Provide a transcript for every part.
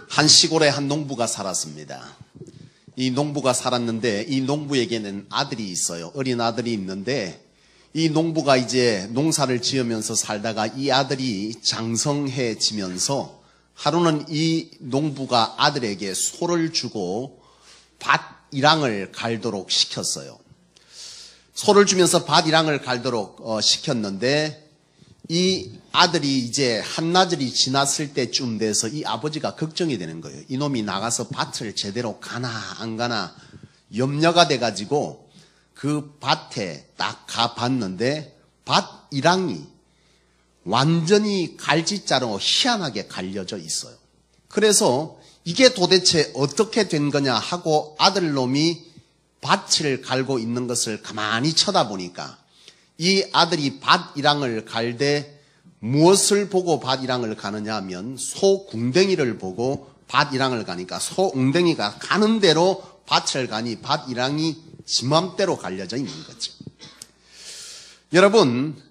한 시골에 한 농부가 살았습니다. 이 농부가 살았는데 이 농부에게는 아들이 있어요. 어린 아들이 있는데 이 농부가 이제 농사를 지으면서 살다가 이 아들이 장성해지면서 하루는 이 농부가 아들에게 소를 주고 밭 일항을 갈도록 시켰어요. 소를 주면서 밭 일항을 갈도록 시켰는데 이 아들이 이제 한나절이 지났을 때쯤 돼서 이 아버지가 걱정이 되는 거예요. 이놈이 나가서 밭을 제대로 가나 안 가나 염려가 돼가지고 그 밭에 딱 가봤는데 밭 일항이 완전히 갈짓자로 희한하게 갈려져 있어요. 그래서 이게 도대체 어떻게 된 거냐 하고 아들놈이 밭을 갈고 있는 것을 가만히 쳐다보니까 이 아들이 밭 일항을 갈때 무엇을 보고 밭 일항을 가느냐 하면 소 궁뎅이를 보고 밭 일항을 가니까 소 웅덩이가 가는 대로 밭을 가니 밭 일항이 지 맘대로 갈려져 있는 거죠. 여러분,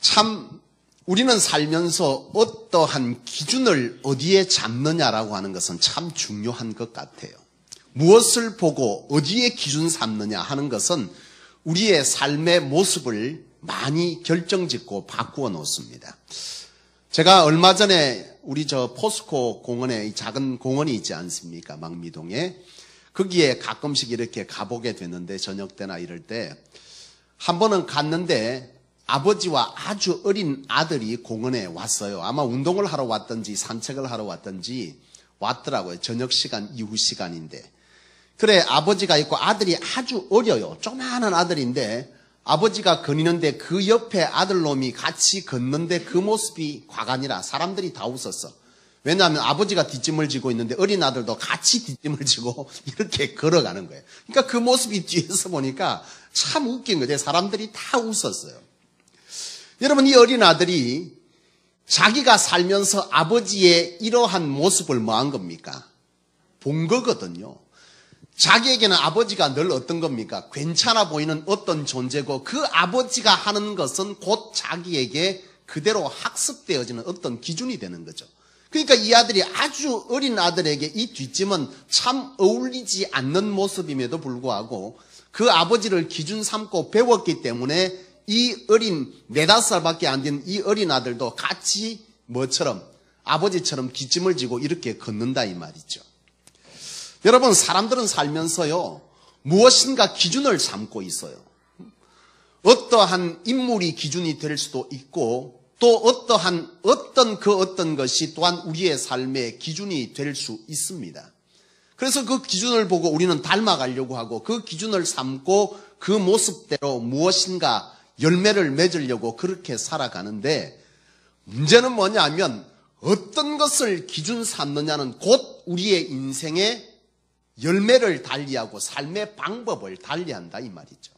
참 우리는 살면서 어떠한 기준을 어디에 잡느냐라고 하는 것은 참 중요한 것 같아요. 무엇을 보고 어디에 기준 삼느냐 하는 것은 우리의 삶의 모습을 많이 결정짓고 바꾸어 놓습니다. 제가 얼마 전에 우리 포스코 공원에 작은 공원이 있지 않습니까? 망미동에. 거기에 가끔씩 이렇게 가보게 되는데 저녁 때나 이럴 때 한 번은 갔는데 아버지와 아주 어린 아들이 공원에 왔어요. 아마 운동을 하러 왔든지 산책을 하러 왔든지 왔더라고요. 저녁 시간 이후 시간인데. 그래 아버지가 있고 아들이 아주 어려요. 조그마한 아들인데 아버지가 거니는데 그 옆에 아들놈이 같이 걷는데 그 모습이 과간이라 사람들이 다 웃었어. 왜냐하면 아버지가 뒷짐을 지고 있는데 어린 아들도 같이 뒷짐을 지고 이렇게 걸어가는 거예요. 그러니까 그 모습이 뒤에서 보니까 참 웃긴 거죠. 사람들이 다 웃었어요. 여러분, 이 어린 아들이 자기가 살면서 아버지의 이러한 모습을 뭐 한 겁니까? 본 거거든요. 자기에게는 아버지가 늘 어떤 겁니까? 괜찮아 보이는 어떤 존재고 그 아버지가 하는 것은 곧 자기에게 그대로 학습되어지는 어떤 기준이 되는 거죠. 그러니까 이 아들이 아주 어린 아들에게 이 뒷짐은 참 어울리지 않는 모습임에도 불구하고 그 아버지를 기준 삼고 배웠기 때문에 이 어린 4-5살밖에 안 된 이 어린 아들도 같이 뭐처럼 아버지처럼 뒷짐을 지고 이렇게 걷는다 이 말이죠. 여러분, 사람들은 살면서요 무엇인가 기준을 삼고 있어요. 어떠한 인물이 기준이 될 수도 있고 또 어떤 것이 또한 우리의 삶의 기준이 될 수 있습니다. 그래서 그 기준을 보고 우리는 닮아가려고 하고 그 기준을 삼고 그 모습대로 무엇인가 열매를 맺으려고 그렇게 살아가는데 문제는 뭐냐면 어떤 것을 기준 삼느냐는 곧 우리의 인생의 열매를 달리하고 삶의 방법을 달리한다 이 말이죠.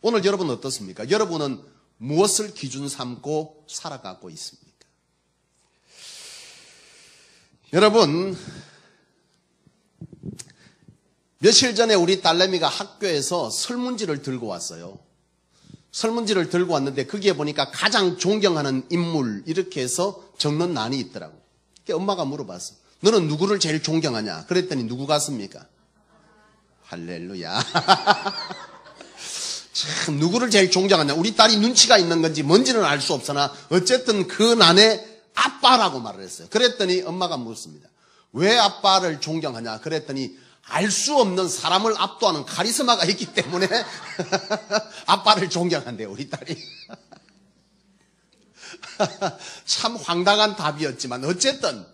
오늘 여러분 어떻습니까? 여러분은 무엇을 기준 삼고 살아가고 있습니까? 여러분, 며칠 전에 우리 딸내미가 학교에서 설문지를 들고 왔어요. 설문지를 들고 왔는데 거기에 보니까 가장 존경하는 인물 이렇게 해서 적는 난이 있더라고. 엄마가 물어봤어. 너는 누구를 제일 존경하냐? 그랬더니 누구 같습니까? 할렐루야. 참 누구를 제일 존경하냐? 우리 딸이 눈치가 있는 건지 뭔지는 알 수 없으나 어쨌든 그 난에 아빠라고 말을 했어요. 그랬더니 엄마가 묻습니다. 왜 아빠를 존경하냐? 그랬더니 알 수 없는 사람을 압도하는 카리스마가 있기 때문에 아빠를 존경한대요, 우리 딸이. 참 황당한 답이었지만 어쨌든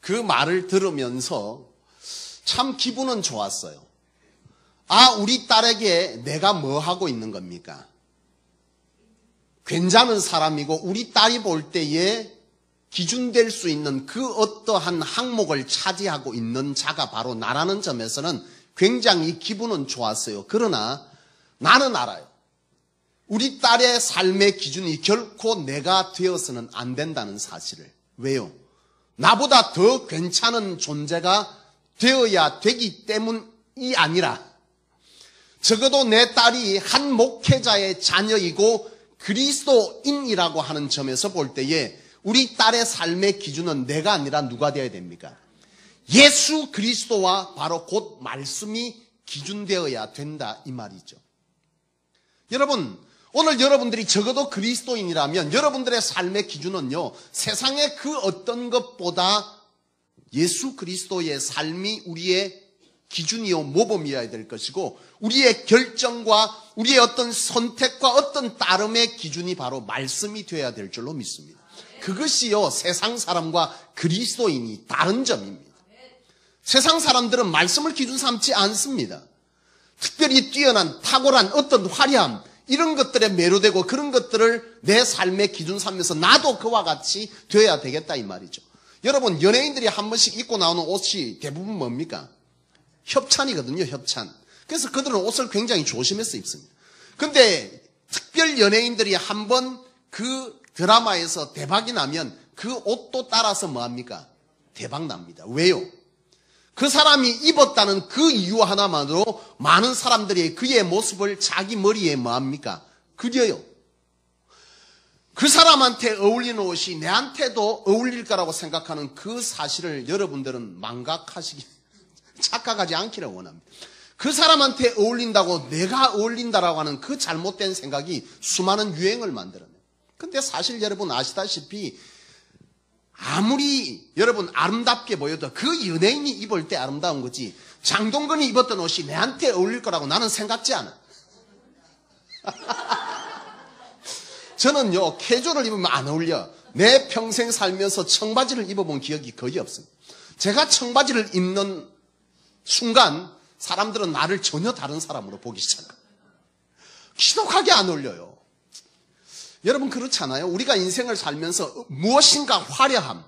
그 말을 들으면서 참 기분은 좋았어요. 아, 우리 딸에게 내가 뭐 하고 있는 겁니까? 괜찮은 사람이고 우리 딸이 볼 때에 기준될 수 있는 그 어떠한 항목을 차지하고 있는 자가 바로 나라는 점에서는 굉장히 기분은 좋았어요. 그러나 나는 알아요. 우리 딸의 삶의 기준이 결코 내가 되어서는 안 된다는 사실을. 왜요? 나보다 더 괜찮은 존재가 되어야 되기 때문이 아니라 적어도 내 딸이 한 목회자의 자녀이고 그리스도인이라고 하는 점에서 볼 때에 우리 딸의 삶의 기준은 내가 아니라 누가 되어야 됩니까? 예수 그리스도와 바로 곧 말씀이 기준되어야 된다 이 말이죠. 여러분, 오늘 여러분들이 적어도 그리스도인이라면 여러분들의 삶의 기준은요, 세상의 그 어떤 것보다 예수 그리스도의 삶이 우리의 기준이요 모범이어야 될 것이고, 우리의 결정과 우리의 어떤 선택과 어떤 따름의 기준이 바로 말씀이 되어야 될 줄로 믿습니다. 그것이요 세상 사람과 그리스도인이 다른 점입니다. 세상 사람들은 말씀을 기준 삼지 않습니다. 특별히 뛰어난 탁월한 어떤 화려함 이런 것들에 매료되고 그런 것들을 내 삶의 기준 삼면서 나도 그와 같이 되어야 되겠다 이 말이죠. 여러분, 연예인들이 한 번씩 입고 나오는 옷이 대부분 뭡니까? 협찬이거든요, 협찬. 그래서 그들은 옷을 굉장히 조심해서 입습니다. 근데 특별 연예인들이 한 번 그 드라마에서 대박이 나면 그 옷도 따라서 뭐합니까? 대박 납니다. 왜요? 그 사람이 입었다는 그 이유 하나만으로 많은 사람들이 그의 모습을 자기 머리에 뭐합니까? 그려요. 그 사람한테 어울리는 옷이 내한테도 어울릴 거라고 생각하는 그 사실을 여러분들은 망각하시기, 착각하지 않기를 원합니다. 그 사람한테 어울린다고 내가 어울린다라고 하는 그 잘못된 생각이 수많은 유행을 만들어내요. 근데 사실 여러분 아시다시피 아무리 여러분 아름답게 보여도 그 연예인이 입을 때 아름다운 거지, 장동건이 입었던 옷이 내한테 어울릴 거라고 나는 생각지 않아. 저는요, 캐주얼을 입으면 안 어울려. 내 평생 살면서 청바지를 입어본 기억이 거의 없습니다. 제가 청바지를 입는 순간 사람들은 나를 전혀 다른 사람으로 보기 시작해요. 지독하게 안 어울려요. 여러분 그렇잖아요. 우리가 인생을 살면서 무엇인가 화려함,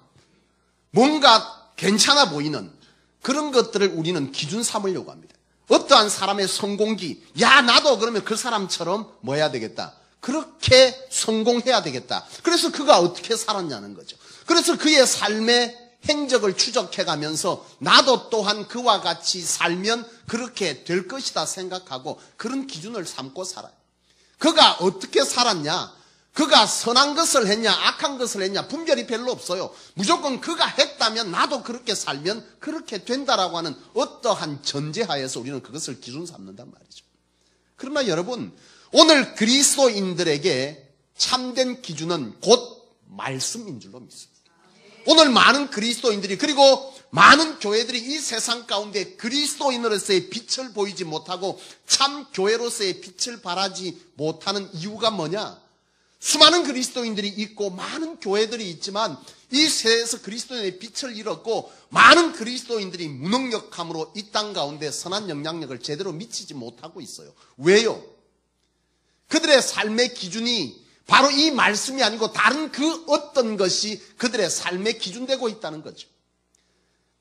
뭔가 괜찮아 보이는 그런 것들을 우리는 기준 삼으려고 합니다. 어떠한 사람의 성공기, 야 나도 그러면 그 사람처럼 뭐 해야 되겠다, 그렇게 성공해야 되겠다. 그래서 그가 어떻게 살았냐는 거죠. 그래서 그의 삶의 행적을 추적해가면서 나도 또한 그와 같이 살면 그렇게 될 것이다 생각하고 그런 기준을 삼고 살아요. 그가 어떻게 살았냐, 그가 선한 것을 했냐 악한 것을 했냐 분별이 별로 없어요. 무조건 그가 했다면 나도 그렇게 살면 그렇게 된다라고 하는 어떠한 전제하에서 우리는 그것을 기준 삼는단 말이죠. 그러나 여러분, 오늘 그리스도인들에게 참된 기준은 곧 말씀인 줄로 믿습니다. 오늘 많은 그리스도인들이, 그리고 많은 교회들이 이 세상 가운데 그리스도인으로서의 빛을 보이지 못하고 참 교회로서의 빛을 발하지 못하는 이유가 뭐냐? 수많은 그리스도인들이 있고 많은 교회들이 있지만 이 세상에서 그리스도인의 빛을 잃었고 많은 그리스도인들이 무능력함으로 이 땅 가운데 선한 영향력을 제대로 미치지 못하고 있어요. 왜요? 그들의 삶의 기준이 바로 이 말씀이 아니고 다른 그 어떤 것이 그들의 삶의 기준되고 있다는 거죠.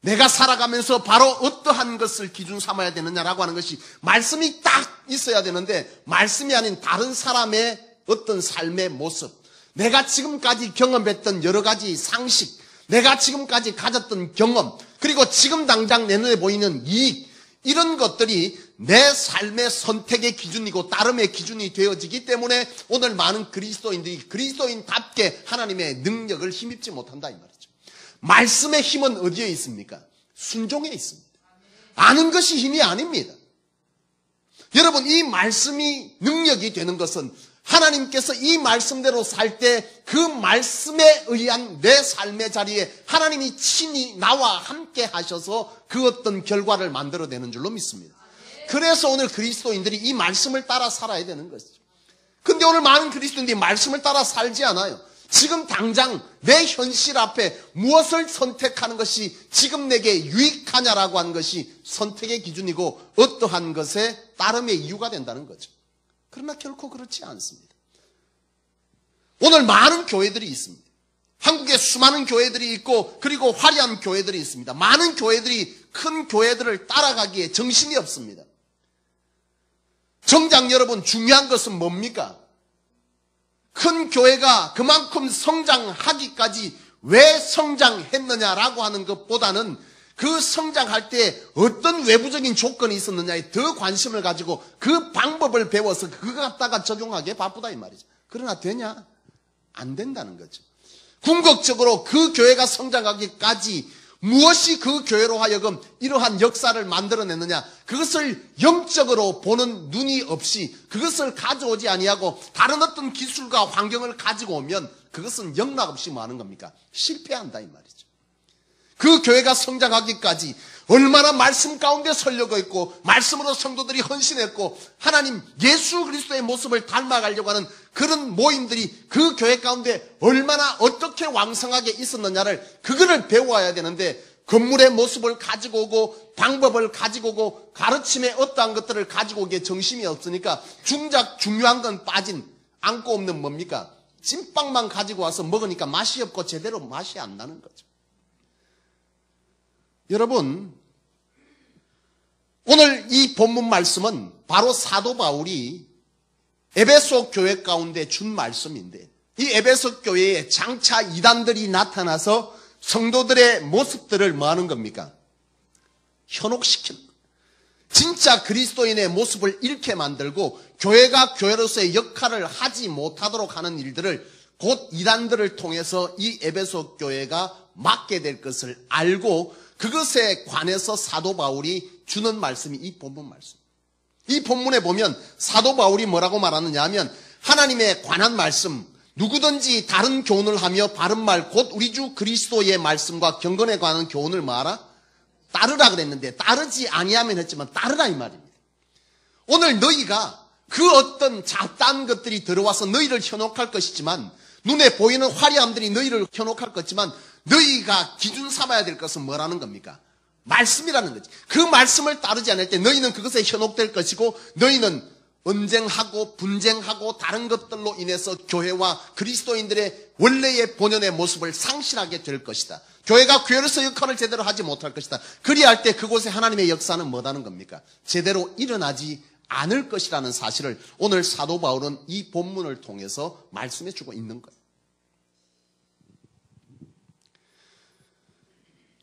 내가 살아가면서 바로 어떠한 것을 기준 삼아야 되느냐라고 하는 것이 말씀이 딱 있어야 되는데, 말씀이 아닌 다른 사람의 어떤 삶의 모습, 내가 지금까지 경험했던 여러 가지 상식, 내가 지금까지 가졌던 경험, 그리고 지금 당장 내 눈에 보이는 이익, 이런 것들이 내 삶의 선택의 기준이고 따름의 기준이 되어지기 때문에 오늘 많은 그리스도인들이 그리스도인답게 하나님의 능력을 힘입지 못한다 이 말이죠. 말씀의 힘은 어디에 있습니까? 순종에 있습니다. 아는 것이 힘이 아닙니다. 여러분, 이 말씀이 능력이 되는 것은 하나님께서 이 말씀대로 살 때 그 말씀에 의한 내 삶의 자리에 하나님이 친히 나와 함께 하셔서 그 어떤 결과를 만들어내는 줄로 믿습니다. 그래서 오늘 그리스도인들이 이 말씀을 따라 살아야 되는 것이죠. 근데 오늘 많은 그리스도인들이 말씀을 따라 살지 않아요. 지금 당장 내 현실 앞에 무엇을 선택하는 것이 지금 내게 유익하냐라고 하는 것이 선택의 기준이고 어떠한 것에 따름의 이유가 된다는 거죠. 그러나 결코 그렇지 않습니다. 오늘 많은 교회들이 있습니다. 한국에 수많은 교회들이 있고 그리고 화려한 교회들이 있습니다. 많은 교회들이 큰 교회들을 따라가기에 정신이 없습니다. 정작 여러분, 중요한 것은 뭡니까? 큰 교회가 그만큼 성장하기까지 왜 성장했느냐라고 하는 것보다는 그 성장할 때 어떤 외부적인 조건이 있었느냐에 더 관심을 가지고 그 방법을 배워서 그거 갖다가 적용하기에 바쁘다 이 말이죠. 그러나 되냐? 안 된다는 거죠. 궁극적으로 그 교회가 성장하기까지 무엇이 그 교회로 하여금 이러한 역사를 만들어냈느냐, 그것을 영적으로 보는 눈이 없이 그것을 가져오지 아니하고 다른 어떤 기술과 환경을 가지고 오면 그것은 영락없이 뭐 하는 겁니까? 실패한다 이 말이죠. 그 교회가 성장하기까지 얼마나 말씀 가운데 서려고 했고 말씀으로 성도들이 헌신했고 하나님 예수 그리스도의 모습을 닮아가려고 하는 그런 모임들이 그 교회 가운데 얼마나 어떻게 왕성하게 있었느냐를 그거를 배워야 되는데, 건물의 모습을 가지고 오고 방법을 가지고 오고 가르침의 어떠한 것들을 가지고 오기에 정신이 없으니까 중요한 건 빠진, 안고 없는 뭡니까? 찐빵만 가지고 와서 먹으니까 맛이 없고 제대로 맛이 안 나는 거죠. 여러분, 오늘 이 본문 말씀은 바로 사도 바울이 에베소 교회 가운데 준 말씀인데, 이 에베소 교회에 장차 이단들이 나타나서 성도들의 모습들을 뭐 하는 겁니까? 현혹시키는 거예요. 진짜 그리스도인의 모습을 잃게 만들고 교회가 교회로서의 역할을 하지 못하도록 하는 일들을 곧 이단들을 통해서 이 에베소 교회가 맡게 될 것을 알고 그것에 관해서 사도 바울이 주는 말씀이 이 본문 말씀. 이 본문에 보면 사도 바울이 뭐라고 말하느냐 하면 하나님에 관한 말씀, 누구든지 다른 교훈을 하며 바른 말 곧 우리 주 그리스도의 말씀과 경건에 관한 교훈을 뭐하라? 따르라 그랬는데 따르지 아니하면 했지만 따르라 이 말입니다. 오늘 너희가 그 어떤 잡다한 것들이 들어와서 너희를 현혹할 것이지만, 눈에 보이는 화려함들이 너희를 현혹할 것이지만 너희가 기준 삼아야 될 것은 뭐라는 겁니까? 말씀이라는 거지. 그 말씀을 따르지 않을 때 너희는 그것에 현혹될 것이고 너희는 언쟁하고 분쟁하고 다른 것들로 인해서 교회와 그리스도인들의 원래의 본연의 모습을 상실하게 될 것이다. 교회가 교회로서 역할을 제대로 하지 못할 것이다. 그리할 때 그곳에 하나님의 역사는 뭐라는 겁니까? 제대로 일어나지 않을 것이라는 사실을 오늘 사도 바울은 이 본문을 통해서 말씀해 주고 있는 거예요.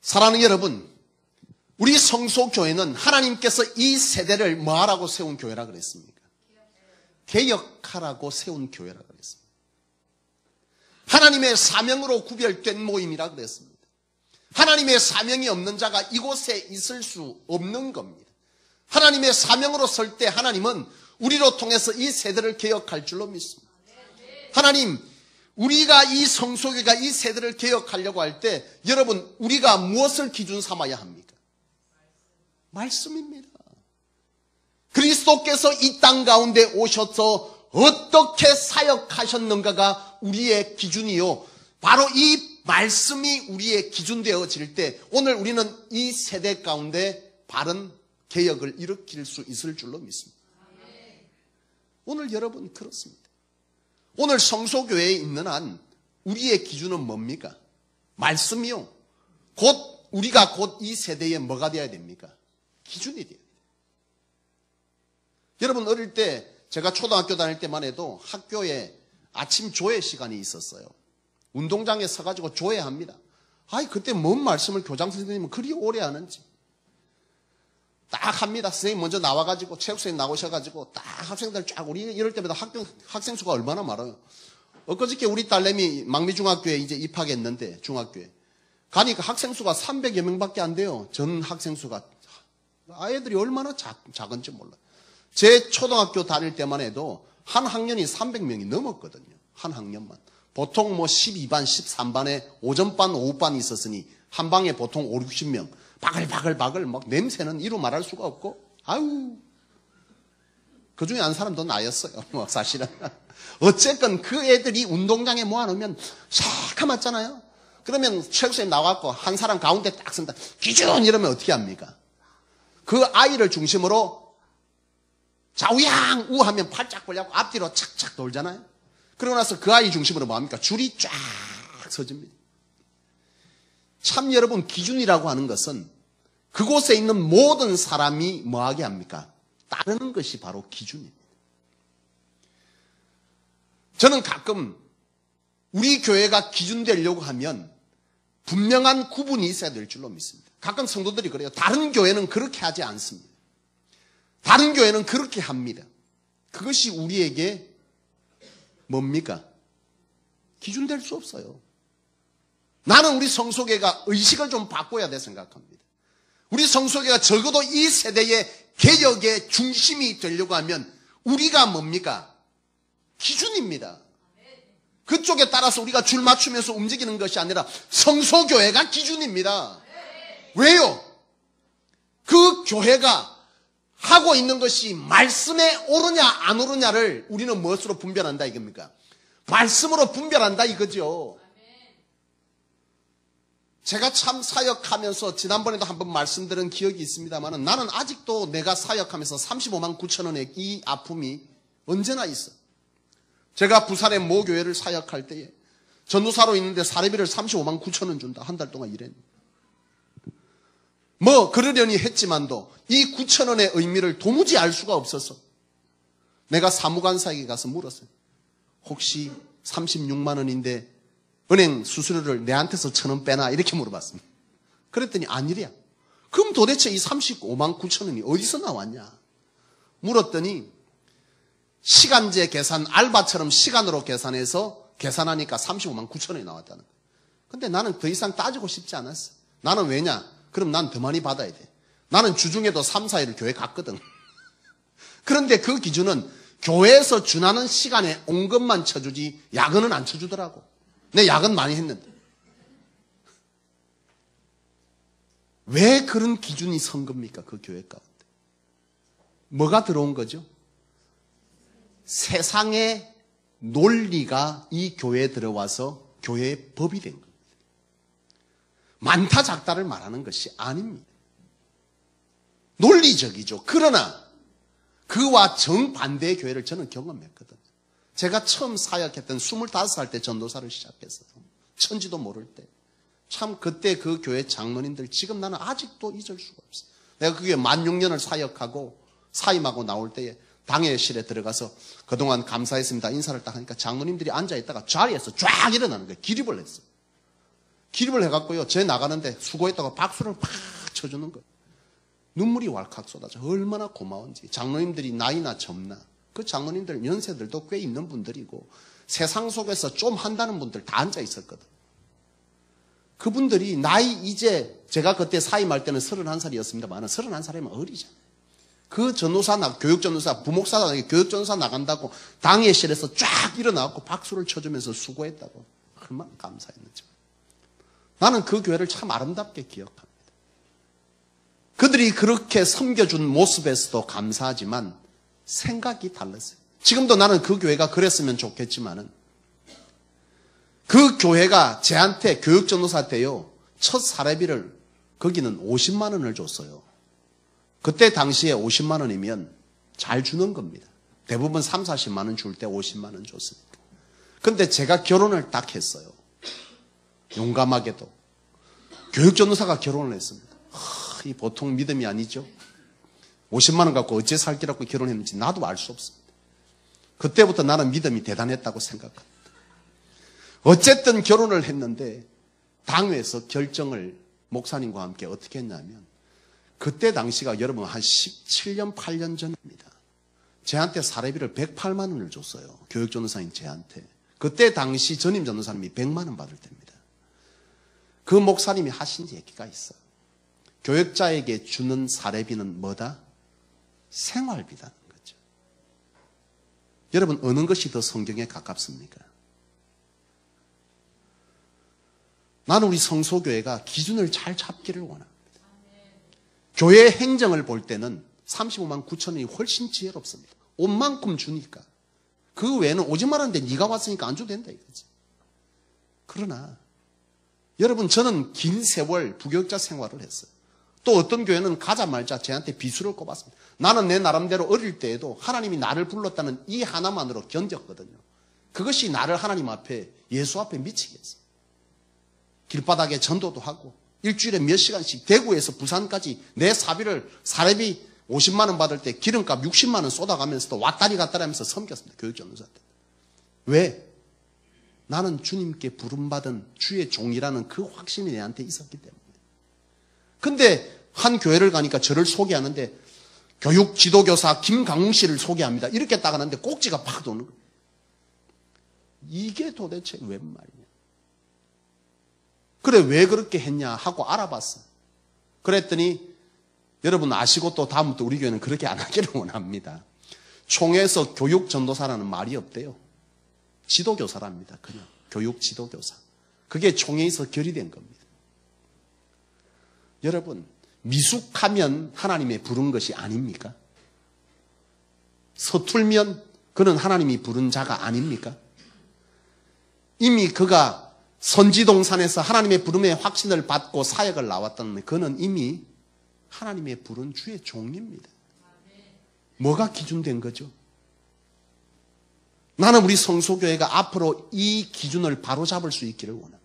사랑하는 여러분, 우리 성소교회는 하나님께서 이 세대를 뭐하라고 세운 교회라 그랬습니까? 개혁하라고 세운 교회라 그랬습니다. 하나님의 사명으로 구별된 모임이라 그랬습니다. 하나님의 사명이 없는 자가 이곳에 있을 수 없는 겁니다. 하나님의 사명으로 설 때 하나님은 우리로 통해서 이 세대를 개혁할 줄로 믿습니다. 하나님, 우리가 이 성소교회가 이 세대를 개혁하려고 할 때 여러분, 우리가 무엇을 기준 삼아야 합니까? 말씀입니다. 그리스도께서 이 땅 가운데 오셔서 어떻게 사역하셨는가가 우리의 기준이요, 바로 이 말씀이 우리의 기준 되어질 때 오늘 우리는 이 세대 가운데 바른 개혁을 일으킬 수 있을 줄로 믿습니다. 오늘 여러분 그렇습니다. 오늘 성소교회에 있는 한 우리의 기준은 뭡니까? 말씀이요. 우리가 곧 이 세대에 뭐가 되어야 됩니까? 기준이 돼요. 여러분, 어릴 때 제가 초등학교 다닐 때만 해도 학교에 아침 조회 시간이 있었어요. 운동장에 서가지고 조회합니다. 그때 뭔 말씀을 교장 선생님은 그리 오래 하는지. 딱 합니다. 선생님 먼저 나와가지고, 체육선생님 나오셔가지고, 딱 학생들 쫙, 우리 이럴 때마다 학생 수가 얼마나 많아요. 엊그저께 우리 딸내미 망미중학교에 이제 입학했는데, 중학교에. 가니까 학생 수가 300여 명밖에 안 돼요. 전 학생 수가. 아이들이 얼마나 작은지 몰라요. 제 초등학교 다닐 때만 해도 한 학년이 300명이 넘었거든요. 한 학년만. 보통 12반, 13반에 오전반, 오후반이 있었으니 한 방에 보통 5, 60명. 바글바글 막 냄새는 이루 말할 수가 없고, 그 중에 한 사람도 나였어요. 사실은. 어쨌건 그 애들이 운동장에 모아놓으면 샥 맞잖아요. 그러면 체육선생님 나와갖고 한 사람 가운데 딱 쓴다. 기준! 이러면 어떻게 합니까? 그 아이를 중심으로 좌우양 우하면 팔짝 벌려고 앞뒤로 착착 돌잖아요. 그러고 나서 그 아이 중심으로 뭐합니까? 줄이 쫙 서집니다. 참 여러분, 기준이라고 하는 것은 그곳에 있는 모든 사람이 뭐하게 합니까? 따르는 것이 바로 기준입니다. 저는 가끔 우리 교회가 기준 되려고 하면 분명한 구분이 있어야 될 줄로 믿습니다. 가끔 성도들이 그래요. 다른 교회는 그렇게 하지 않습니다. 다른 교회는 그렇게 합니다. 그것이 우리에게 뭡니까? 기준 될 수 없어요. 나는 우리 성소교회가 의식을 좀 바꿔야 돼 생각합니다. 우리 성소교회가 적어도 이 세대의 개혁의 중심이 되려고 하면 우리가 뭡니까? 기준입니다. 그쪽에 따라서 우리가 줄 맞추면서 움직이는 것이 아니라 성소교회가 기준입니다. 왜요? 그 교회가 하고 있는 것이 말씀에 오르냐 안 오르냐를 우리는 무엇으로 분별한다 이겁니까? 말씀으로 분별한다 이거죠. 제가 참 사역하면서 지난번에도 한번 말씀드린 기억이 있습니다만 나는 아직도 내가 사역하면서 35만 9천 원의 이 아픔이 언제나 있어. 제가 부산의 모 교회를 사역할 때에 전도사로 있는데 사례비를 35만 9천 원 준다. 한 달 동안 일했는데. 뭐 그러려니 했지만도 이 9천 원의 의미를 도무지 알 수가 없어서 내가 사무관사에게 가서 물었어요. 혹시 36만 원인데 은행 수수료를 내한테서 1,000원 빼나 이렇게 물어봤습니다. 그랬더니 아니랴. 그럼 도대체 이 35만 9천 원이 어디서 나왔냐 물었더니 시간제 계산 알바처럼 시간으로 계산해서 계산하니까 35만 9천 원이 나왔다는 거예요. 근데 나는 더 이상 따지고 싶지 않았어. 나는 왜냐? 그럼 난 더 많이 받아야 돼. 나는 주중에도 3, 4일 교회 갔거든. 그런데 그 기준은 교회에서 준하는 시간에 온 것만 쳐주지 야근은 안 쳐주더라고. 내 야근 많이 했는데. 왜 그런 기준이 선 겁니까? 그 교회 가운데. 뭐가 들어온 거죠? 세상의 논리가 이 교회에 들어와서 교회의 법이 된 겁니다. 많다 작다를 말하는 것이 아닙니다. 논리적이죠. 그러나 그와 정반대의 교회를 저는 경험했거든요. 제가 처음 사역했던 25살 때 전도사를 시작했어요. 천지도 모를 때. 참 그때 그 교회 장로님들 지금 나는 아직도 잊을 수가 없어요. 내가 그 교회 16년을 사역하고 사임하고 나올 때에 당회실에 들어가서 그동안 감사했습니다. 인사를 딱 하니까 장로님들이 앉아있다가 자리에서 쫙 일어나는 거예요. 기립을 했어요. 기립을 해갖고요. 제 나가는데 수고했다고 박수를 팍 쳐주는 거예요. 눈물이 왈칵 쏟아져. 얼마나 고마운지. 장로님들이 나이나 젊나. 그 장로님들 연세들도 꽤 있는 분들이고 세상 속에서 좀 한다는 분들 다 앉아 있었거든. 그분들이 나이 이제 제가 그때 사임할 때는 31살이었습니다만 31살이면 어리잖아요. 그 전도사 교육전도사 부목사가 교육전도사 나간다고 당회실에서 쫙 일어나고 박수를 쳐주면서 수고했다고 얼마나 감사했는지. 나는 그 교회를 참 아름답게 기억합니다. 그들이 그렇게 섬겨준 모습에서도 감사하지만 생각이 달랐어요. 지금도 나는 그 교회가 그랬으면 좋겠지만은 그 교회가 제한테 교육전도사 때요 첫 사례비를 거기는 50만 원을 줬어요. 그때 당시에 50만 원이면 잘 주는 겁니다. 대부분 3, 40만 원 줄 때 50만 원 줬습니다. 그런데 제가 결혼을 딱 했어요. 용감하게도. 교육전도사가 결혼을 했습니다. 이 보통 믿음이 아니죠. 50만 원 갖고 어째 살기라고 결혼했는지 나도 알 수 없습니다. 그때부터 나는 믿음이 대단했다고 생각합니다. 어쨌든 결혼을 했는데 당회에서 결정을 목사님과 함께 어떻게 했냐면 그때 당시가 여러분 한 17년 8년 전입니다. 제한테 사례비를 108만 원을 줬어요. 교육전도사인 제한테. 그때 당시 전임 전도사님이 100만 원 받을 때입니다. 그 목사님이 하신 얘기가 있어요. 교역자에게 주는 사례비는 뭐다? 생활비라는 거죠. 여러분 어느 것이 더 성경에 가깝습니까? 나는 우리 성소교회가 기준을 잘 잡기를 원합니다. 교회 행정을 볼 때는 35만 9천 원이 훨씬 지혜롭습니다. 온 만큼 주니까. 그 외에는 오지 말았는데 네가 왔으니까 안 줘도 된다 이거지. 그러나 여러분 저는 긴 세월 부교육자 생활을 했어요. 또 어떤 교회는 가자 말자 저한테 비수를 꼽았습니다. 나는 내 나름대로 어릴 때에도 하나님이 나를 불렀다는 이 하나만으로 견뎠거든요. 그것이 나를 하나님 앞에 예수 앞에 미치게 했어요. 길바닥에 전도도 하고 일주일에 몇 시간씩 대구에서 부산까지 내 사비를 사례비 50만 원 받을 때 기름값 60만 원 쏟아가면서도 왔다리 갔다리 하면서 섬겼습니다. 교육전도사 때. 왜? 나는 주님께 부름받은 주의 종이라는 그 확신이 내한테 있었기 때문에. 근데 한 교회를 가니까 저를 소개하는데 교육 지도교사 김강웅 씨를 소개합니다. 이렇게 딱 하는데 꼭지가 팍 도는 거예요. 이게 도대체 웬 말이냐. 그래 왜 그렇게 했냐 하고 알아봤어요. 그랬더니 여러분 아시고 또 다음부터 우리 교회는 그렇게 안 하기를 원합니다. 총회에서 교육 전도사라는 말이 없대요. 지도교사랍니다. 그냥 교육 지도교사. 그게 총회에서 결의된 겁니다. 여러분 미숙하면 하나님의 부른 것이 아닙니까? 서툴면 그는 하나님이 부른 자가 아닙니까? 이미 그가 선지동산에서 하나님의 부름의 확신을 받고 사역을 나왔다는 그는 이미 하나님의 부른 주의 종입니다. 뭐가 기준된 거죠? 나는 우리 성소교회가 앞으로 이 기준을 바로잡을 수 있기를 원합니다.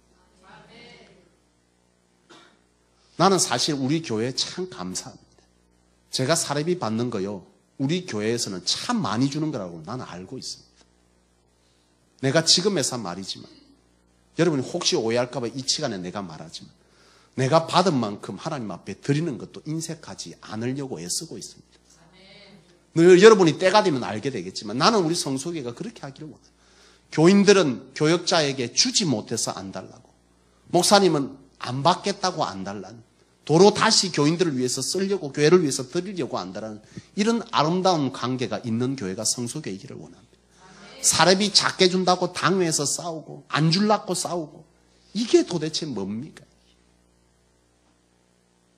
나는 사실 우리 교회에 참 감사합니다. 제가 사례비 받는 거요, 우리 교회에서는 참 많이 주는 거라고 나는 알고 있습니다. 내가 지금 해서 말이지만 여러분이 혹시 오해할까 봐 이 시간에 내가 말하지만 내가 받은 만큼 하나님 앞에 드리는 것도 인색하지 않으려고 애쓰고 있습니다. 여러분이 때가 되면 알게 되겠지만 나는 우리 성소교회가 그렇게 하기를 원해요. 교인들은 교역자에게 주지 못해서 안 달라고, 목사님은 안 받겠다고 안 달라는, 도로 다시 교인들을 위해서 쓰려고, 교회를 위해서 드리려고 한다는 이런 아름다운 관계가 있는 교회가 성소교회이기를 원합니다. 사례비 작게 준다고 당회에서 싸우고 안 줄라고 싸우고, 이게 도대체 뭡니까?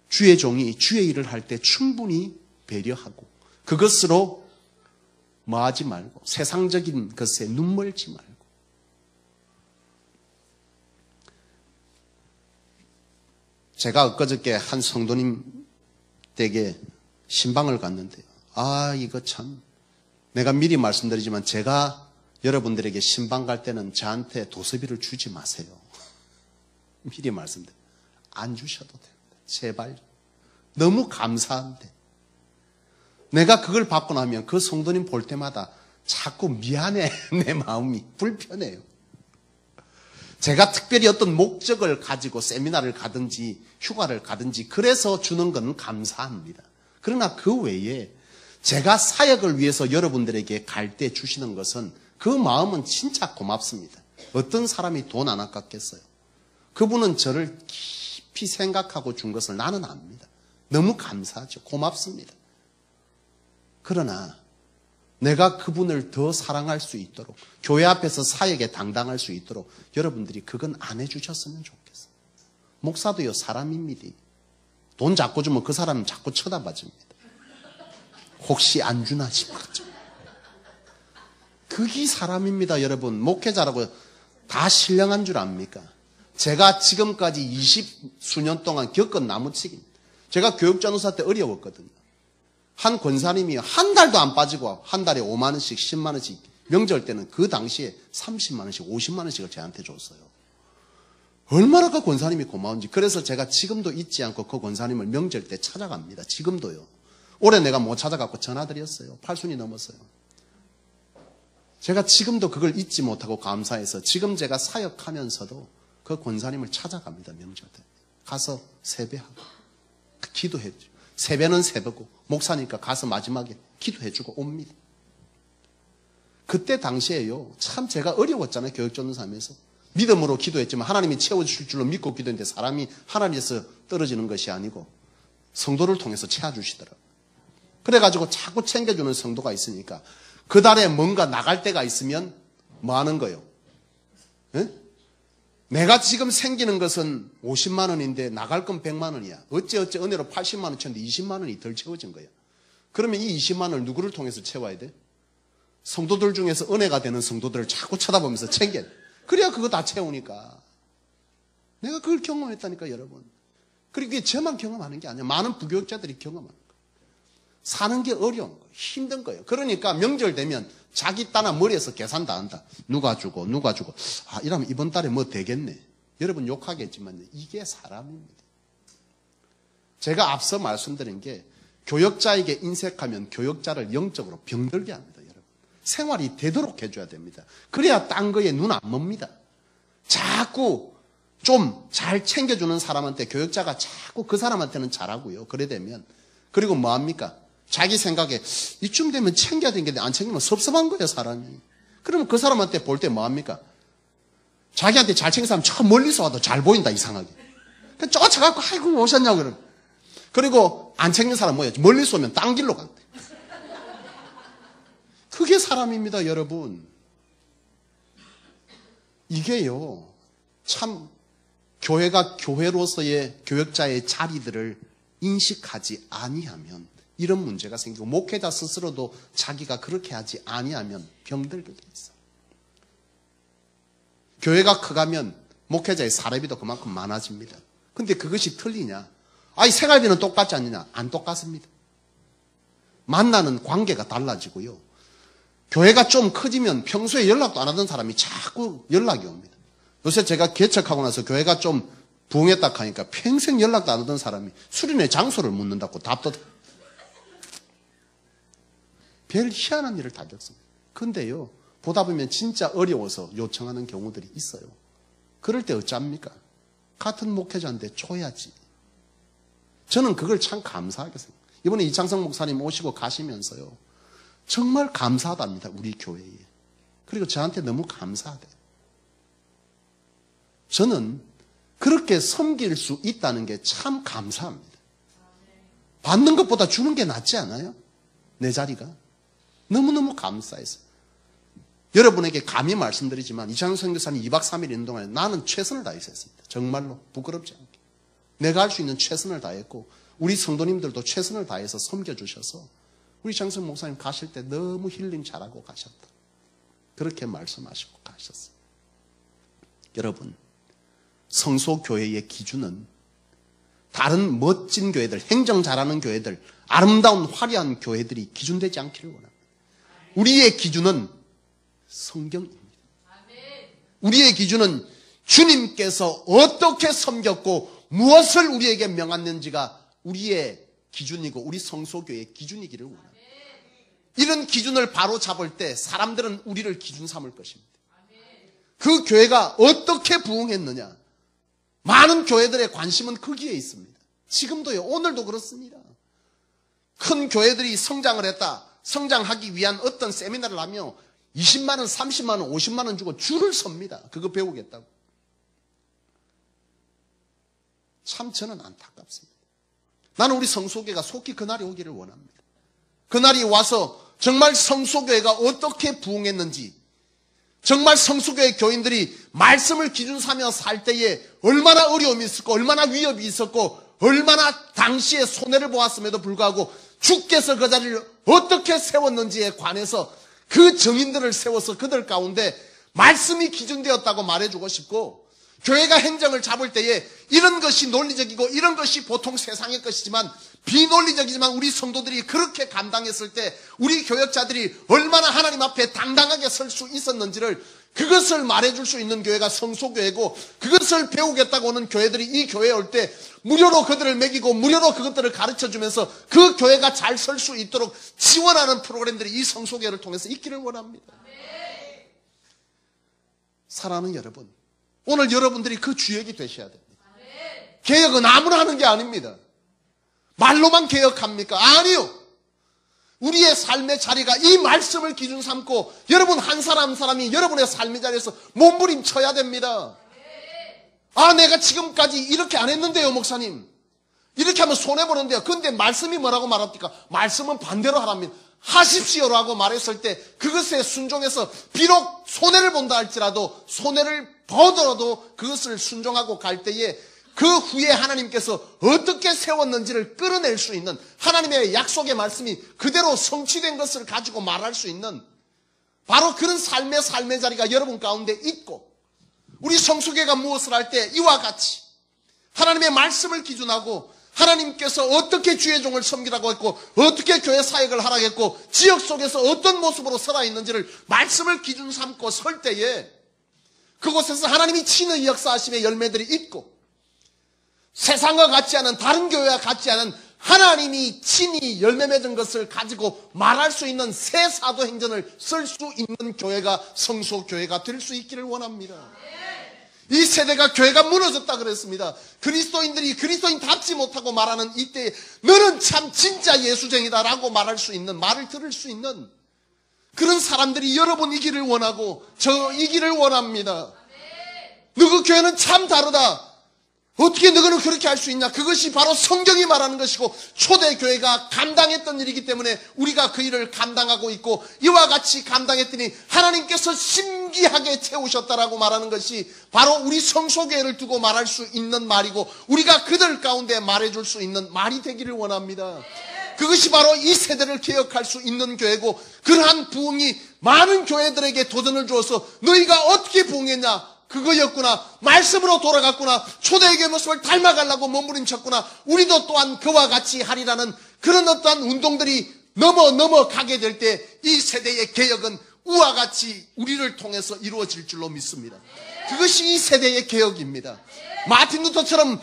주의 종이 주의 일을 할 때 충분히 배려하고 그것으로 뭐하지 말고 세상적인 것에 눈멀지 말고. 제가 엊그저께 한 성도님 댁에 신방을 갔는데요, 이거 참, 내가 미리 말씀드리지만 제가 여러분들에게 신방 갈 때는 저한테 도서비를 주지 마세요. 미리 말씀드려요. 안 주셔도 됩니다. 제발. 너무 감사한데 내가 그걸 받고 나면 그 성도님 볼 때마다 자꾸 미안해. 내 마음이 불편해요. 제가 특별히 어떤 목적을 가지고 세미나를 가든지 휴가를 가든지 그래서 주는 건 감사합니다. 그러나 그 외에 제가 사역을 위해서 여러분들에게 갈 때 주시는 것은 그 마음은 진짜 고맙습니다. 어떤 사람이 돈 안 아깝겠어요? 그분은 저를 깊이 생각하고 준 것을 나는 압니다. 너무 감사하죠. 고맙습니다. 그러나 내가 그분을 더 사랑할 수 있도록, 교회 앞에서 사역에 당당할 수 있도록 여러분들이 그건 안 해주셨으면 좋겠어요. 목사도요, 사람입니다. 돈 자꾸 주면 그 사람은 자꾸 쳐다봐줍니다. 혹시 안 주나 싶어가지고. 그게 사람입니다, 여러분. 목회자라고 다 신령한 줄 압니까? 제가 지금까지 20수년 동안 겪은 나무치기입니다. 제가 교육전도사 때 어려웠거든요. 한 권사님이 한 달도 안 빠지고 한 달에 5만 원씩 10만 원씩, 명절 때는 그 당시에 30만 원씩 50만 원씩을 저한테 줬어요. 얼마나 그 권사님이 고마운지. 그래서 제가 지금도 잊지 않고 그 권사님을 명절 때 찾아갑니다. 지금도요. 올해 내가 못 찾아갖고 전화드렸어요. 8순이 넘었어요. 제가 지금도 그걸 잊지 못하고 감사해서 지금 제가 사역하면서도 그 권사님을 찾아갑니다. 명절 때 가서 세배하고 기도해줘. 세배는 세배고 목사니까 가서 마지막에 기도해주고 옵니다. 그때 당시에요, 참 제가 어려웠잖아요. 교육전도사면서 믿음으로 기도했지만 하나님이 채워주실 줄로 믿고 기도했는데 사람이 하나님에서 떨어지는 것이 아니고 성도를 통해서 채워주시더라고요. 그래가지고 자꾸 챙겨주는 성도가 있으니까 그 달에 뭔가 나갈 때가 있으면 뭐 하는 거예요? 에? 내가 지금 생기는 것은 50만 원인데 나갈 건 100만 원이야. 어째 은혜로 80만 원 채웠는데 20만 원이 덜 채워진 거야. 그러면 이 20만 원을 누구를 통해서 채워야 돼? 성도들 중에서 은혜가 되는 성도들을 자꾸 쳐다보면서 챙겨. 그래야 그거 다 채우니까. 내가 그걸 경험했다니까, 여러분. 그리고 그게 저만 경험하는 게 아니야. 많은 부교육자들이 경험하는 거예요. 사는 게 어려운 거예요. 힘든 거예요. 그러니까 명절 되면 자기 딴아 머리에서 계산 다 한다. 누가 주고. 이러면 이번 달에 뭐 되겠네. 여러분 욕하겠지만 이게 사람입니다. 제가 앞서 말씀드린 게 교역자에게 인색하면 교역자를 영적으로 병들게 합니다. 여러분. 생활이 되도록 해줘야 됩니다. 그래야 딴 거에 눈 안 멉니다. 자꾸 좀 잘 챙겨주는 사람한테 교역자가 자꾸 그 사람한테는 잘하고요. 그래 되면 그리고 뭐합니까? 자기 생각에 이쯤 되면 챙겨야 되는데 안 챙기면 섭섭한 거예요, 사람이. 그러면 그 사람한테 볼 때 뭐합니까? 자기한테 잘 챙긴 사람 저 멀리서 와도 잘 보인다, 이상하게. 쫓아가고, 아이고, 오셨냐고, 그러면. 그리고 안 챙긴 사람 뭐예요? 멀리서 오면 딴 길로 간대. 그게 사람입니다, 여러분. 이게요, 참, 교회가 교회로서의 교역자의 자리들을 인식하지 아니하면 이런 문제가 생기고, 목회자 스스로도 자기가 그렇게 하지 아니하면 병들게 돼 있어요. 교회가 커가면 목회자의 사례비도 그만큼 많아집니다. 근데 그것이 틀리냐? 아니, 생활비는 똑같지 않느냐? 안 똑같습니다. 만나는 관계가 달라지고요. 교회가 좀 커지면 평소에 연락도 안 하던 사람이 자꾸 연락이 옵니다. 요새 제가 개척하고 나서 교회가 좀 부흥했다 하니까 평생 연락도 안 하던 사람이 수련회 장소를 묻는다고 답도 별 희한한 일을 다 겪습니다. 근데요, 보다 보면 진짜 어려워서 요청하는 경우들이 있어요. 그럴 때 어쩝니까? 같은 목회자인데 줘야지. 저는 그걸 참 감사하게 생각해요. 이번에 이창성 목사님 오시고 가시면서요, 정말 감사하답니다, 우리 교회에. 그리고 저한테 너무 감사하대. 저는 그렇게 섬길 수 있다는 게 참 감사합니다. 받는 것보다 주는 게 낫지 않아요? 내 자리가. 너무너무 감사해서. 여러분에게 감히 말씀드리지만 이창성 선교사님 2박 3일 있는 동안에 나는 최선을 다했습니다. 정말로 부끄럽지 않게. 내가 할 수 있는 최선을 다했고, 우리 성도님들도 최선을 다해서 섬겨주셔서 우리 장성 목사님 가실 때 너무 힐링 잘하고 가셨다. 그렇게 말씀하시고 가셨어요. 여러분, 성소교회의 기준은 다른 멋진 교회들, 행정 잘하는 교회들, 아름다운 화려한 교회들이 기준되지 않기를 원합니다. 우리의 기준은 성경입니다. 우리의 기준은 주님께서 어떻게 섬겼고 무엇을 우리에게 명했는지가 우리의 기준이고 우리 성소교회의 기준이기를 원합니다. 이런 기준을 바로 잡을 때 사람들은 우리를 기준 삼을 것입니다. 그 교회가 어떻게 부흥했느냐, 많은 교회들의 관심은 거기에 있습니다. 지금도요, 오늘도 그렇습니다. 큰 교회들이 성장을 했다, 성장하기 위한 어떤 세미나를 하며 20만 원, 30만 원, 50만 원 주고 줄을 섭니다. 그거 배우겠다고. 참 저는 안타깝습니다. 나는 우리 성소교회가 속히 그날이 오기를 원합니다. 그날이 와서 정말 성소교회가 어떻게 부흥했는지, 정말 성소교회 교인들이 말씀을 기준 삼아 살 때에 얼마나 어려움이 있었고 얼마나 위협이 있었고 얼마나 당시에 손해를 보았음에도 불구하고 주께서 그 자리를 어떻게 세웠는지에 관해서 그 정인들을 세워서 그들 가운데 말씀이 기준되었다고 말해주고 싶고, 교회가 행정을 잡을 때에 이런 것이 논리적이고 이런 것이 보통 세상의 것이지만 비논리적이지만 우리 성도들이 그렇게 감당했을 때 우리 교역자들이 얼마나 하나님 앞에 당당하게 설 수 있었는지를, 그것을 말해줄 수 있는 교회가 성소교회고, 그것을 배우겠다고 오는 교회들이 이 교회에 올 때 무료로 그들을 먹이고 무료로 그것들을 가르쳐주면서 그 교회가 잘 설 수 있도록 지원하는 프로그램들이 이 성소교회를 통해서 있기를 원합니다. 사랑하는 여러분, 오늘 여러분들이 그 주역이 되셔야 됩니다. 개혁은 아무나 하는 게 아닙니다. 말로만 개혁합니까? 아니요. 우리의 삶의 자리가 이 말씀을 기준 삼고 여러분 한 사람 한 사람이 여러분의 삶의 자리에서 몸부림쳐야 됩니다. 아, 내가 지금까지 이렇게 안 했는데요, 목사님. 이렇게 하면 손해보는데요. 근데 말씀이 뭐라고 말합니까? 말씀은 반대로 하랍니다. 하십시오라고 말했을 때 그것에 순종해서 비록 손해를 본다 할지라도 손해를 보더라도 그것을 순종하고 갈 때에 그 후에 하나님께서 어떻게 세웠는지를 끌어낼 수 있는, 하나님의 약속의 말씀이 그대로 성취된 것을 가지고 말할 수 있는 바로 그런 삶의 자리가 여러분 가운데 있고, 우리 성수교회가 무엇을 할 때 이와 같이 하나님의 말씀을 기준하고 하나님께서 어떻게 주의 종을 섬기라고 했고 어떻게 교회 사역을 하라고 했고 지역 속에서 어떤 모습으로 살아있는지를 말씀을 기준 삼고 설 때에 그곳에서 하나님이 친히 역사하심의 열매들이 있고, 세상과 같지 않은, 다른 교회와 같지 않은 하나님이 친히 열매 맺은 것을 가지고 말할 수 있는 새 사도행전을 쓸 수 있는 교회가 성소교회가 될 수 있기를 원합니다. 이 세대가 교회가 무너졌다 그랬습니다. 그리스도인들이 그리스도인답지 못하고 말하는 이때에 너는 참 진짜 예수쟁이다 라고 말할 수 있는, 말을 들을 수 있는 그런 사람들이 여러분이기를 원하고 저이기를 원합니다. 너희 교회는 참 다르다. 어떻게 너희는 그렇게 할 수 있냐? 그것이 바로 성경이 말하는 것이고 초대교회가 감당했던 일이기 때문에 우리가 그 일을 감당하고 있고 이와 같이 감당했더니 하나님께서 신기하게 채우셨다라고 말하는 것이 바로 우리 성소교회를 두고 말할 수 있는 말이고 우리가 그들 가운데 말해줄 수 있는 말이 되기를 원합니다. 그것이 바로 이 세대를 개혁할 수 있는 교회고 그러한 부흥이 많은 교회들에게 도전을 주어서 너희가 어떻게 부흥했냐? 그거였구나. 말씀으로 돌아갔구나. 초대교회 모습을 닮아가려고 몸부림쳤구나. 우리도 또한 그와 같이 하리라는 그런 어떠한 운동들이 넘어가게 될 때 이 세대의 개혁은 우와 같이 우리를 통해서 이루어질 줄로 믿습니다. 그것이 이 세대의 개혁입니다. 마틴 루터처럼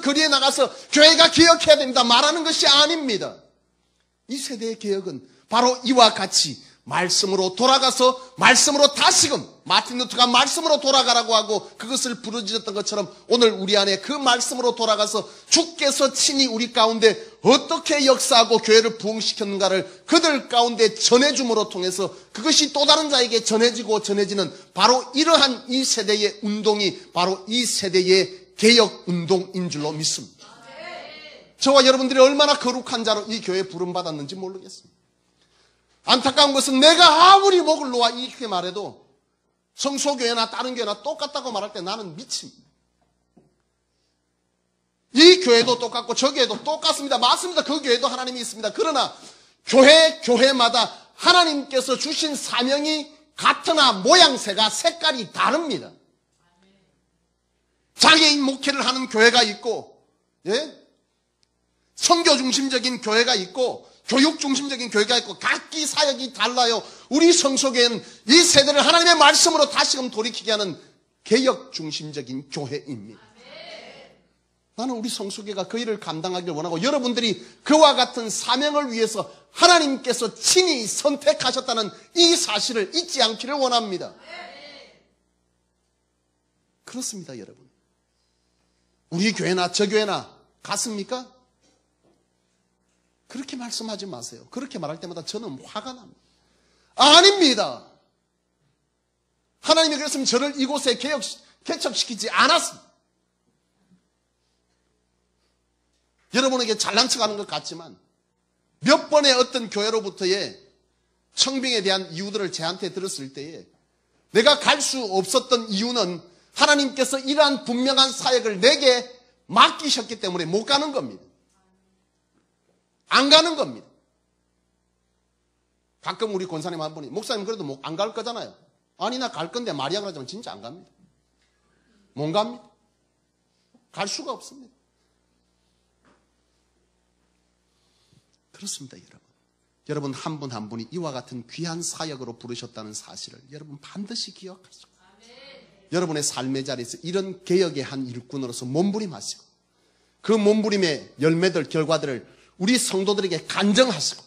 거리에 나가서 교회가 개혁해야 됩니다 말하는 것이 아닙니다. 이 세대의 개혁은 바로 이와 같이 말씀으로 돌아가서 말씀으로 다시금 마틴 루터가 말씀으로 돌아가라고 하고 그것을 부르짖었던 것처럼 오늘 우리 안에 그 말씀으로 돌아가서 주께서 친히 우리 가운데 어떻게 역사하고 교회를 부흥시켰는가를 그들 가운데 전해줌으로 통해서 그것이 또 다른 자에게 전해지고 전해지는 바로 이러한 이 세대의 운동이 바로 이 세대의 개혁운동인 줄로 믿습니다. 저와 여러분들이 얼마나 거룩한 자로 이 교회에 부름받았는지 모르겠습니다. 안타까운 것은 내가 아무리 목을 놓아 이렇게 말해도 성소교회나 다른 교회나 똑같다고 말할 때 나는 미칩니다. 이 교회도 똑같고 저 교회도 똑같습니다. 맞습니다. 그 교회도 하나님이 있습니다. 그러나 교회마다 하나님께서 주신 사명이 같으나 모양새가 색깔이 다릅니다. 장애인 목회를 하는 교회가 있고 선교 중심적인 교회가 있고 교육 중심적인 교회가 있고 각기 사역이 달라요. 우리 성소교회는 이 세대를 하나님의 말씀으로 다시금 돌이키게 하는 개혁 중심적인 교회입니다. 나는 우리 성소교회가 그 일을 감당하기를 원하고 여러분들이 그와 같은 사명을 위해서 하나님께서 친히 선택하셨다는 이 사실을 잊지 않기를 원합니다. 그렇습니다, 여러분. 우리 교회나 저 교회나 같습니까? 그렇게 말씀하지 마세요. 그렇게 말할 때마다 저는 화가 납니다. 아닙니다. 하나님이 그랬으면 저를 이곳에 개척시키지 않았습니다. 여러분에게 잘난 척하는 것 같지만 몇 번의 어떤 교회로부터의 청빙에 대한 이유들을 제한테 들었을 때에 내가 갈 수 없었던 이유는 하나님께서 이러한 분명한 사역을 내게 맡기셨기 때문에 못 가는 겁니다. 안 가는 겁니다. 가끔 우리 권사님 한 분이 목사님 그래도 안 갈 거잖아요. 아니 나 갈 건데 말이야 그러지만 진짜 안 갑니다. 못 갑니다. 갈 수가 없습니다. 그렇습니다, 여러분. 여러분 한 분 한 분이 이와 같은 귀한 사역으로 부르셨다는 사실을 여러분 반드시 기억하시고 여러분의 삶의 자리에서 이런 개혁의 한 일꾼으로서 몸부림하시고 그 몸부림의 열매들 결과들을 우리 성도들에게 간증하시고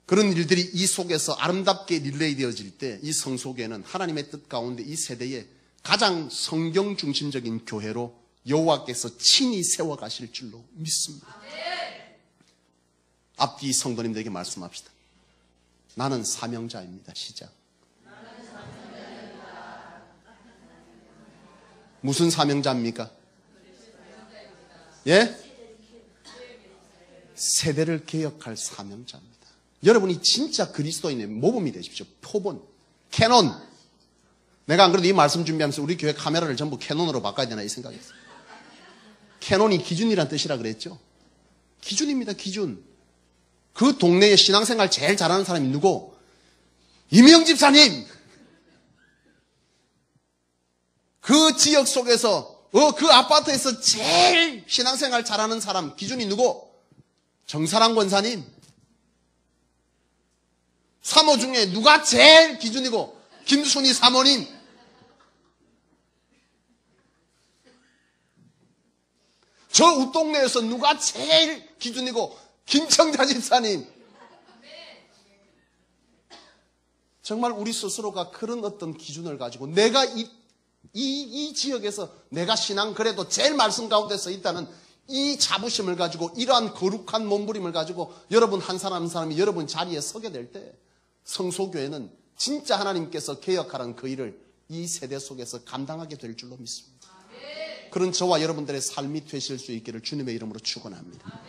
그런 일들이 이 속에서 아름답게 릴레이 되어질 때 이 성소교회는 하나님의 뜻 가운데 이 세대에 가장 성경 중심적인 교회로 여호와께서 친히 세워가실 줄로 믿습니다. 앞뒤 성도님들에게 말씀합시다. 나는 사명자입니다. 시작. 무슨 사명자입니까? 예? 세대를 개혁할 사명자입니다. 여러분이 진짜 그리스도인의 모범이 되십시오. 표본, 캐논. 내가 안 그래도 이 말씀 준비하면서 우리 교회 카메라를 전부 캐논으로 바꿔야 되나 이 생각했어요. 캐논이 기준이란 뜻이라 그랬죠. 기준입니다. 기준. 그 동네에 신앙생활 제일 잘하는 사람이 누구? 이명 집사님. 그 지역 속에서 그 아파트에서 제일 신앙생활 잘하는 사람 기준이 누구? 정사랑 권사님. 사모 중에 누가 제일 기준이고? 김순희 사모님. 저 웃동네에서 누가 제일 기준이고? 김청자 집사님. 정말 우리 스스로가 그런 어떤 기준을 가지고 내가 이 지역에서 내가 신앙 그래도 제일 말씀 가운데 서 있다는 이 자부심을 가지고 이러한 거룩한 몸부림을 가지고 여러분 한 사람 한 사람이 여러분 자리에 서게 될 때 성소교회는 진짜 하나님께서 개혁하라는 그 일을 이 세대 속에서 감당하게 될 줄로 믿습니다. 그런 저와 여러분들의 삶이 되실 수 있기를 주님의 이름으로 축원합니다.